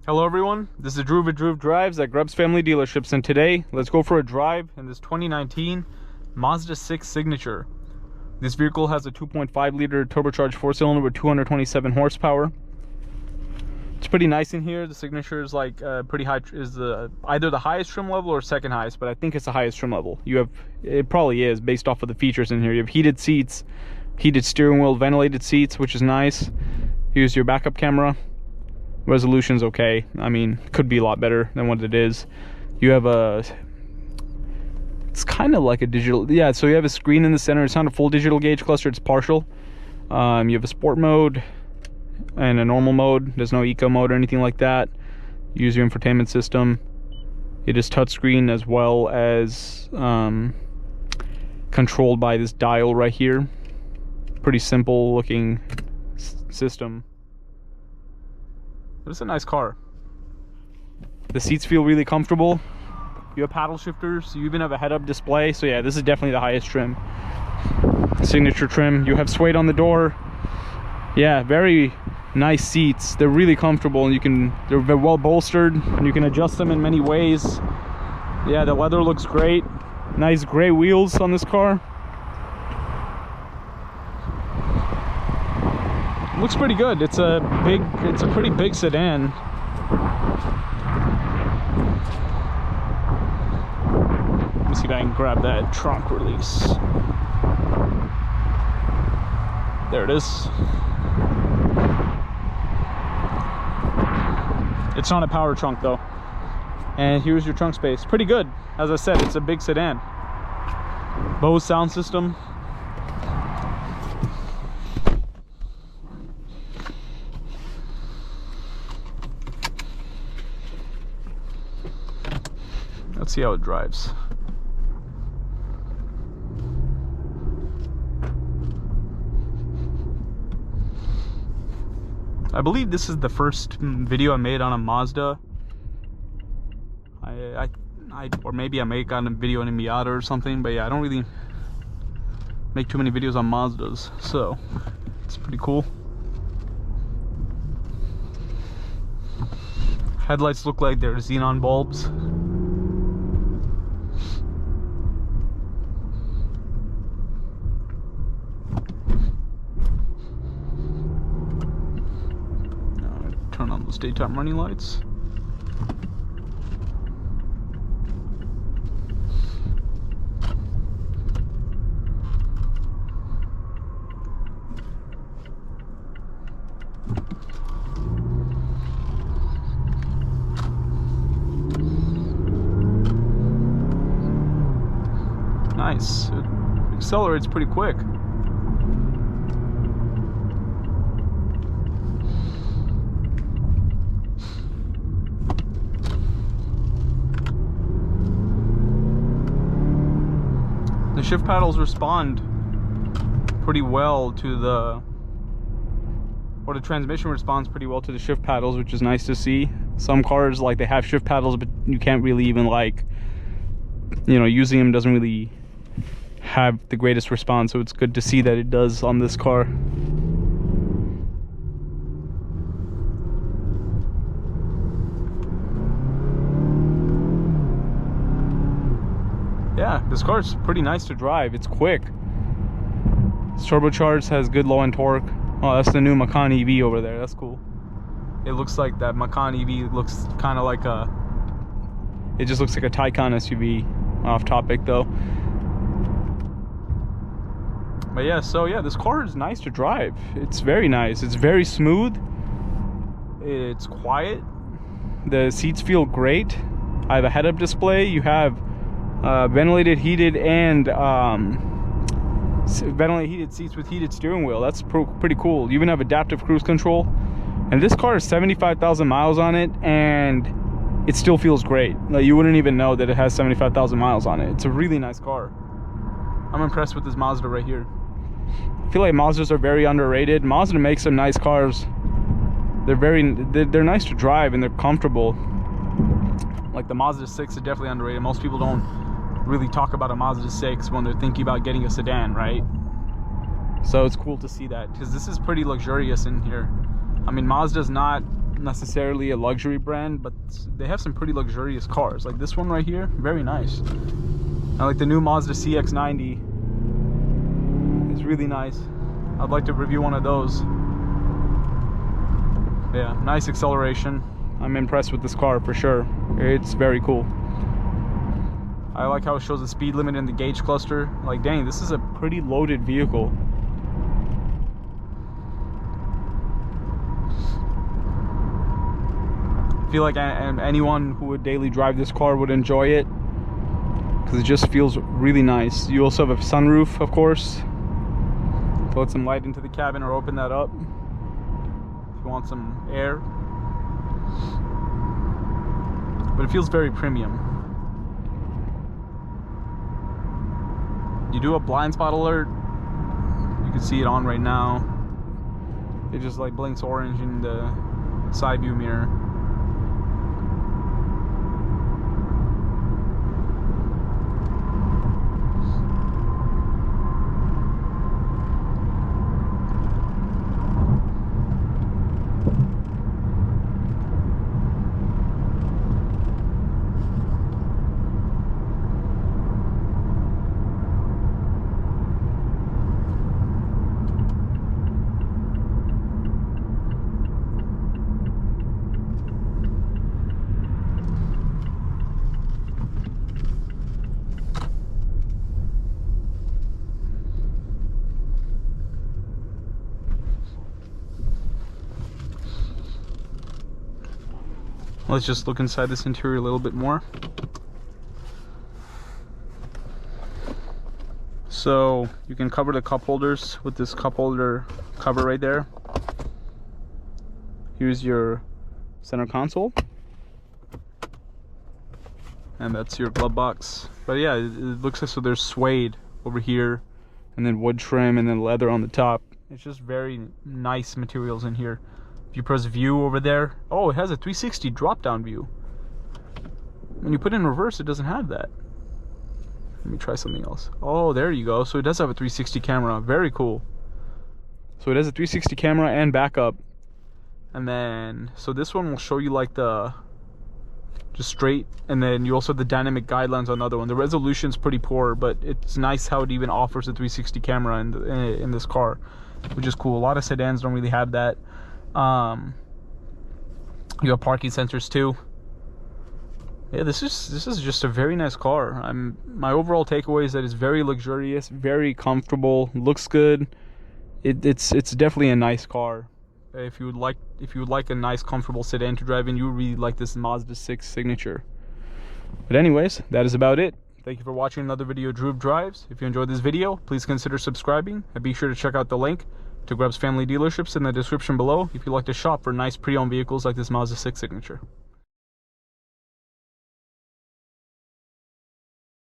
Hello everyone, this is Drew with Drew Drives at Grubbs Family Dealerships, and today let's go for a drive in this 2019 Mazda6 Signature. This vehicle has a 2.5 liter turbocharged 4-cylinder with 227 horsepower. It's pretty nice in here. The Signature is like pretty high, is either the highest trim level or second highest, but I think it's the highest trim level. It probably is based off of the features in here. You have heated seats, heated steering wheel, ventilated seats, which is nice. Here's your backup camera. Resolution's okay. I mean, could be a lot better than what it is. You have it's kind of like a digital, yeah, so you have a screen in the center. It's not a full digital gauge cluster, it's partial. You have a sport mode and a normal mode. There's no eco mode or anything like that. Use your infotainment system. It is touchscreen as well as controlled by this dial right here. Pretty simple looking system. But it's a nice car. The seats feel really comfortable. You have paddle shifters. You even have a head-up display. So yeah, this is definitely the highest trim. Signature trim. You have suede on the door. Yeah, very nice seats. They're really comfortable, and they're well bolstered, and you can adjust them in many ways. Yeah, the leather looks great. Nice gray wheels on this car. Looks pretty good. It's a pretty big sedan. Let me see if I can grab that trunk release. There it is. It's not a power trunk though. And here's your trunk space. Pretty good. As I said, it's a big sedan. Bose sound system. Let's see how it drives. I believe this is the first video I made on a Mazda. Or maybe I make on a video on a Miata or something, but yeah, I don't really make too many videos on Mazdas, so it's pretty cool. Headlights look like they're xenon bulbs. Turn on those daytime running lights. Nice. It accelerates pretty quick. The shift paddles respond pretty well to the transmission responds pretty well to the shift paddles, which is nice to see. Some cars, like, they have shift paddles, but you can't really even, like, you know, using them doesn't really have the greatest response, so it's good to see that it does on this car. Yeah, this car's pretty nice to drive. It's quick. It's turbocharged, has good low end torque. Oh, that's the new Macan EV over there. That's cool. It looks like that Macan EV looks kind of like it just looks like a Taycan SUV. Off topic though. But yeah, so yeah, this car is nice to drive. It's very nice. It's very smooth. It's quiet. The seats feel great. I have a head-up display. You have ventilated, heated, and ventilated heated seats with heated steering wheel. That's pretty cool. You even have adaptive cruise control. And this car has 75,000 miles on it, and it still feels great. Like, you wouldn't even know that it has 75,000 miles on it. It's a really nice car. I'm impressed with this Mazda right here. I feel like Mazdas are very underrated. Mazda makes some nice cars. They're nice to drive, and they're comfortable. Like the Mazda6 is definitely underrated. Most people don't really talk about a Mazda6 when they're thinking about getting a sedan, right? So it's cool to see that, because this is pretty luxurious in here. I mean, Mazda's not necessarily a luxury brand, but they have some pretty luxurious cars. Like this one right here, very nice. I like the new Mazda CX-90. It's really nice. I'd like to review one of those. Yeah, nice acceleration. I'm impressed with this car for sure. It's very cool. I like how it shows the speed limit in the gauge cluster. Like, dang, this is a pretty loaded vehicle. I feel like anyone who would daily drive this car would enjoy it, because it just feels really nice. You also have a sunroof, of course, to let some light into the cabin or open that up if you want some air. But it feels very premium. You do a blind spot alert. You can see it on right now. It just like blinks orange in the side view mirror. Let's just look inside this interior a little bit more. So you can cover the cup holders with this cup holder cover right there. Here's your center console, and that's your glove box. But yeah, it looks like, so there's suede over here, and then wood trim, and then leather on the top. It's just very nice materials in here. If you press view over there, oh, it has a 360 drop down view. When you put it in reverse, it doesn't have that. Let me try something else. Oh, there you go. So it does have a 360 camera. Very cool. So it has a 360 camera and backup. And then, so this one will show you like the just straight, and then you also have the dynamic guidelines on the other one. The resolution's pretty poor, but it's nice how it even offers a 360 camera in this car, which is cool. A lot of sedans don't really have that. You have parking sensors too. Yeah, this is just a very nice car. My overall takeaway is that it's very luxurious, very comfortable, looks good. It's definitely a nice car. If you would like a nice comfortable sedan to drive in, you would really like this Mazda6 Signature. But anyways, that is about it. Thank you for watching another video of Dhruv Drives. If you enjoyed this video, please consider subscribing, and be sure to check out the link to Grubbs Family Dealerships in the description below if you'd like to shop for nice pre-owned vehicles like this Mazda6 Signature.